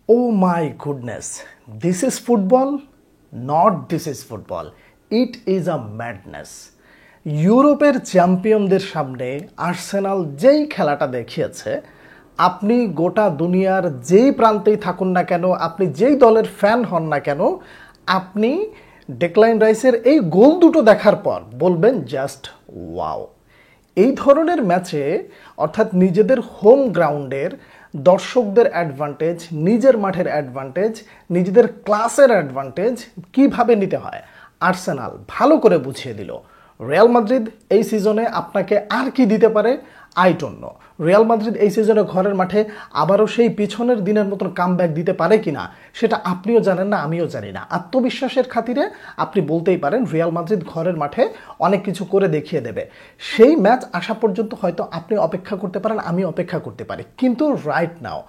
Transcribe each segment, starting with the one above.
Oh my goodness, this is football? Not this is football. It is a madness. ইউরোপের চ্যাম্পিয়নদের সামনে Arsenal যেই খেলাটা দেখিয়েছে, আপনি গোটা দুনিয়ার যেই প্রান্তেই থাকুন না কেন, আপনি যেই দলের ফ্যান হন না কেন, আপনি ডেক্লান রাইসের এই গোল দুটো দেখার পর বলবেন জাস্ট ওয়াও। এই ধরনের ম্যাচে অর্থাৎ নিজেদের হোম গ্রাউন্ডের দর্শকদের অ্যাডভান্টেজ, নিজের মাঠের অ্যাডভান্টেজ, নিজেদের ক্লাসের অ্যাডভান্টেজ কিভাবে নিতে হয় আর্সেনাল ভালো করে বুঝিয়ে দিল। রিয়াল মাদ্রিদ এই সিজনে আপনাকে আর কি দিতে পারে I don't know. Real Madrid এই সিজনে ঘরের মাঠে আবারও সেই পিছনের দিনের মতন কামব্যাক দিতে পারে কিনা সেটা আপনিও জানেন না, আমিও জানি না। আত্মবিশ্বাসের খাতিরে আপনি বলতেই পারেন রিয়াল মাদ্রিদ ঘরের মাঠে অনেক কিছু করে দেখিয়ে দেবে। সেই ম্যাচ আসা পর্যন্ত হয়তো আপনি অপেক্ষা করতে পারেন, আমি অপেক্ষা করতে পারি, কিন্তু রাইট নাও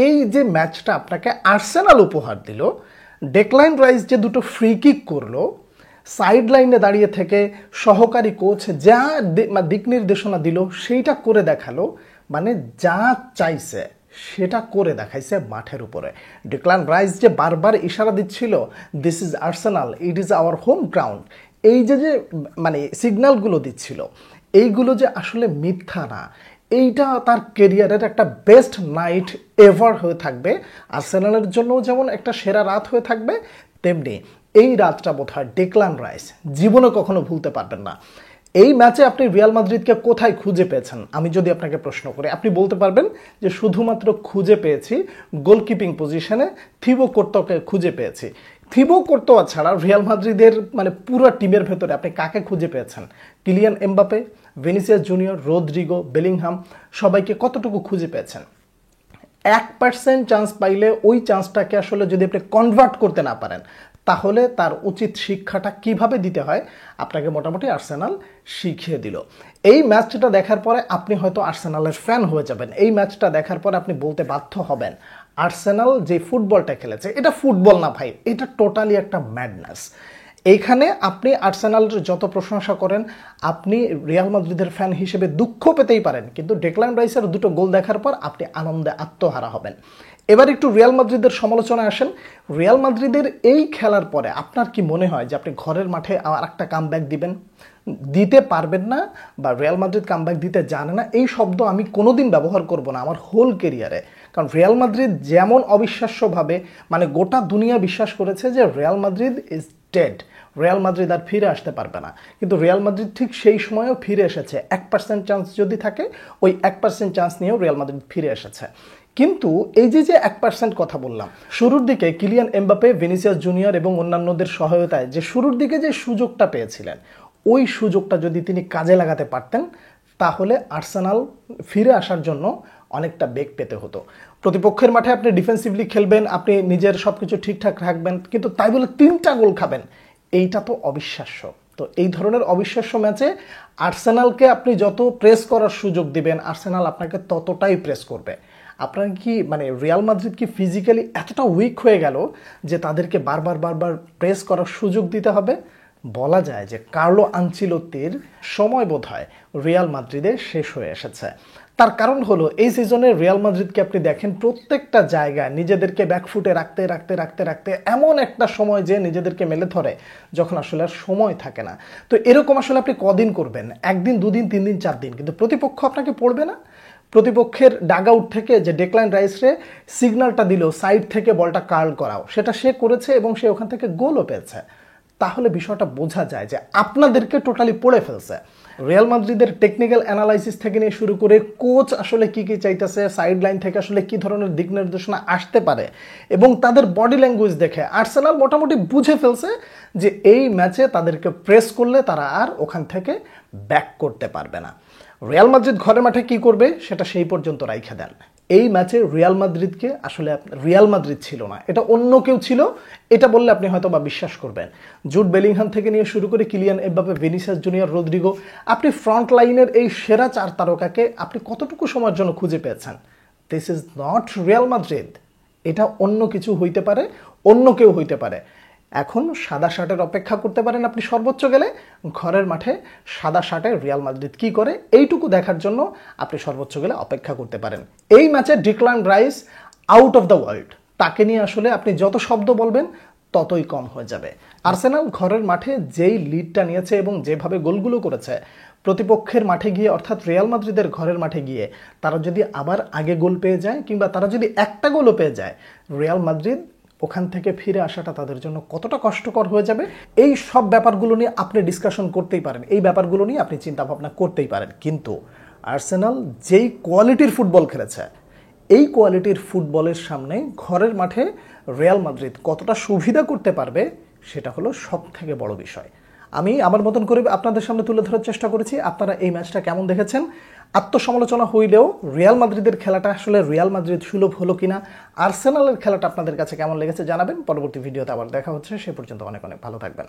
এই যে ম্যাচটা আপনাকে আর্সেনাল উপহার দিল, ডেক্লান রাইস যে দুটো ফ্রি কিক করলো, সাইড লাইনে দাঁড়িয়ে থেকে সহকারী কোচ যা দিক নির্দেশনা দিল সেইটা করে দেখালো, মানে যা চাইছে সেটা করে দেখাইছে মাঠের উপরে। ডেক্লান রাইস যে বারবার ইশারা দিচ্ছিল this is Arsenal, it is our home ground, এই যে যে মানে সিগন্যালগুলো দিচ্ছিল, এইগুলো যে আসলে মিথ্যা না, এইটা তার কেরিয়ারের একটা বেস্ট নাইট এভার হয়ে থাকবে। আর্সেনালের জন্য যেমন একটা সেরা রাত হয়ে থাকবে, তেমনি এই রাতটা বোধহয় ডেক্লান রাইস জীবনে কখনো ভুলতে পারবেন না। এই ম্যাচে আপনি রিয়াল মাদ্রিদকে কোথায় খুঁজে পেয়েছেন আমি যদি আপনাকে প্রশ্ন করি, আপনি বলতে পারবেন যে শুধুমাত্র খুঁজে পেয়েছি গোলকিপিং পজিশনে থিবো কোর্তোয়াকে খুঁজে পেয়েছি। থিবো কোর্তোয়া ছাড়া রিয়াল মাদ্রিদের মানে পুরো টিমের ভেতরে আপনি কাকে খুঁজে পেয়েছেন? Kylian Mbappe, Vinicius Junior, Rodrygo, Bellingham, সবাইকে কতটুকু খুঁজে পেয়েছেন? 1% চান্স পাইলে ওই চান্সটাকে আসলে যদি আপনি কনভার্ট করতে না পারেন, তাহলে তার উচিত শিক্ষাটা কিভাবে দিতে হয় আপনাকে মোটামুটি আর্সেনাল শিখিয়ে দিল। এই ম্যাচটা দেখার পরে আপনি হয়তো আর্সেনালের ফ্যান হয়ে যাবেন। এই ম্যাচটা দেখার পরে আপনি বলতে বাধ্য হবেন আর্সেনাল যে ফুটবলটা খেলেছে এটা ফুটবল না ভাই, এটা টোটালি একটা ম্যাডনেস। এইখানে আপনি আর্সেনালের যত প্রশংসা করেন, আপনি রিয়াল মাদ্রিদের ফ্যান হিসেবে দুঃখ পেতেই পারেন, কিন্তু ডেক্লান রাইসের দুটো গোল দেখার পর আপনি আনন্দে আত্মহারা হবেন। এবার একটু রিয়াল মাদ্রিদের সমালোচনায় আসেন। রিয়াল মাদ্রিদের এই খেলার পরে আপনার কি মনে হয় যে আপনি ঘরের মাঠে আর একটা কামব্যাক দিবেন? দিতে পারবেন না, বা রিয়াল মাদ্রিদ কামব্যাক দিতে জানে না, এই শব্দ আমি কোনোদিন ব্যবহার করব না আমার হোল কেরিয়ারে। কারণ রিয়াল মাদ্রিদ যেমন অবিশ্বাস্যভাবে মানে গোটা দুনিয়া বিশ্বাস করেছে যে Real Madrid is dead, Real Madrid আর ফিরে আসতে পারবে না, কিন্তু রিয়াল মাদ্রিদ ঠিক সেই সময়েও ফিরে এসেছে। 1% চান্স যদি থাকে, ওই 1% চান্স নিয়েও রিয়াল মাদ্রিদ ফিরে এসেছে। কিন্তু এই যে 1% কথা বললাম, শুরুর দিকে কিলিয়ান এমবাপে, ভিনিসিয়াস জুনিয়র এবং অন্যান্যদের সহায়তায় যে শুরুর দিকে যে সুযোগটা পেয়েছিলেন, ওই সুযোগটা যদি তিনি কাজে লাগাতে পারতেন, তাহলে আর্সেনাল ফিরে আসার জন্য অনেকটা বেগ পেতে হতো। প্রতিপক্ষের মাঠে আপনি ডিফেন্সিভলি খেলবেন, আপনি নিজের সব কিছু ঠিকঠাক রাখবেন, কিন্তু তাই বলে 3টা গোল খাবেন, এইটা তো অবিশ্বাস্য। তো এই ধরনের অবিশ্বাস্য ম্যাচে আর্সেনালকে আপনি যত প্রেস করার সুযোগ দিবেন, আর্সেনাল আপনাকে ততটাই প্রেস করবে। আপনার কি মানে রিয়াল মাদ্রিদ কি ফিজিক্যালি এতটা উইক হয়ে গেল যে তাদেরকে বারবার বারবার প্রেস করার সুযোগ দিতে হবে? বলা যায় যে কার্লো আনচিলত্তির সময় বোধহয় রিয়াল মাদ্রিদে শেষ হয়ে এসেছে। তার কারণ হলো এই সিজনে রিয়াল মাদ্রিদকে আপনি দেখেন প্রত্যেকটা জায়গায় নিজেদের ব্যাকফুটে রাখতে রাখতে রাখতে রাখতে এমন একটা সময় যে নিজেদেরকে মেলে ধরে যখন আসলে আর সময় থাকে না। তো এরকম আসলে আপনি কদিন করবেন? 1 দিন, 2 দিন, 3 দিন, 4 দিন, কিন্তু প্রতিপক্ষ আপনাকে পড়বে না। প্রতিপক্ষের ডাগ আউট থেকে যে ডেক্লান রাইসরে সিগন্যালটা দিল সাইড থেকে বলটা কার্ল করাও, সেটা সে করেছে এবং সে ওখান থেকে গোলও পেয়েছে। তাহলে বিষয়টা বোঝা যায় যে আপনাদেরকে টোটালি পড়ে ফেলছে। রিয়াল মাদ্রিদের টেকনিক্যাল অ্যানালাইসিস থেকে নিয়ে শুরু করে কোচ আসলে কি কি চাইতেছে, সাইড লাইন থেকে আসলে কি ধরনের দিক নির্দেশনা আসতে পারে, এবং তাদের বডি ল্যাঙ্গুয়েজ দেখে আর্সেনাল মোটামুটি বুঝে ফেলছে যে এই ম্যাচে তাদেরকে প্রেস করলে তারা আর ওখান থেকে ব্যাক করতে পারবে না। রিয়াল মাদ্রিদ ঘরের মাঠে কি করবে সেটা সেই পর্যন্ত রাইখে দেন। এই ম্যাচে রিয়াল মাদ্রিদকে আসলে রিয়াল মাদ্রিদ ছিল না, এটা অন্য কেউ ছিল, এটা বললে আপনি হয়তো বা বিশ্বাস করবেন। জুড বেলিংহাম থেকে নিয়ে শুরু করে Kylian Mbappe, Vinicius Junior, Rodrygo, আপনি ফ্রন্ট লাইনের এই সেরা 4 তারকাকে আপনি কতটুকু সময়ের জন্য খুঁজে পেয়েছেন? This is not Real Madrid, এটা অন্য কিছু হইতে পারে, অন্য কেউ হইতে পারে। এখন সাদা শার্টের অপেক্ষা করতে পারেন আপনি সর্বোচ্চ গেলে, ঘরের মাঠে সাদা শার্টে রিয়াল মাদ্রিদ কি করে এইটুকু দেখার জন্য আপনি সর্বোচ্চ গেলে অপেক্ষা করতে পারেন। এই ম্যাচে Declan rice out of the world, তাকে নিয়ে আসলে আপনি যত শব্দ বলবেন ততই কম হয়ে যাবে। আর্সেনাল ঘরের মাঠে যেই লিডটা নিয়েছে এবং যেভাবে গোলগুলো করেছে, প্রতিপক্ষের মাঠে গিয়ে অর্থাৎ রিয়াল মাদ্রিদের ঘরের মাঠে গিয়ে তারা যদি আবার আগে গোল পেয়ে যায় কিংবা তারা যদি একটা গোলও পেয়ে যায়, রিয়াল মাদ্রিদ ওখান থেকে ফিরে আসাটা তাদের জন্য কতটা কষ্টকর হয়ে যাবে, এই সব ব্যাপারগুলো নিয়ে আপনি ডিসকাশন করতেই পারেন, এই ব্যাপারগুলো নিয়ে আপনি চিন্তা ভাবনা করতেই পারেন। কিন্তু আর্সেনাল যেই কোয়ালিটির ফুটবল খেলেছে, এই কোয়ালিটির ফুটবলের সামনে ঘরের মাঠে রিয়াল মাদ্রিদ কতটা সুবিধা করতে পারবে সেটা হলো সব থেকে বড় বিষয়। আমি আমার মতন করে আপনাদের সামনে তুলে ধরার চেষ্টা করেছি। আপনারা এই ম্যাচটা কেমন দেখেছেন? আত্মসমালোচনা হইলেও রিয়াল মাদ্রিদের খেলাটা আসলে রিয়াল মাদ্রিদ সুলভ হলো কিনা, আর্সেনালের খেলাটা আপনাদের কাছে কেমন লেগেছে জানাবেন। পরবর্তী ভিডিওতে আবার দেখা হচ্ছে, সে পর্যন্ত অনেক অনেক ভালো থাকবেন।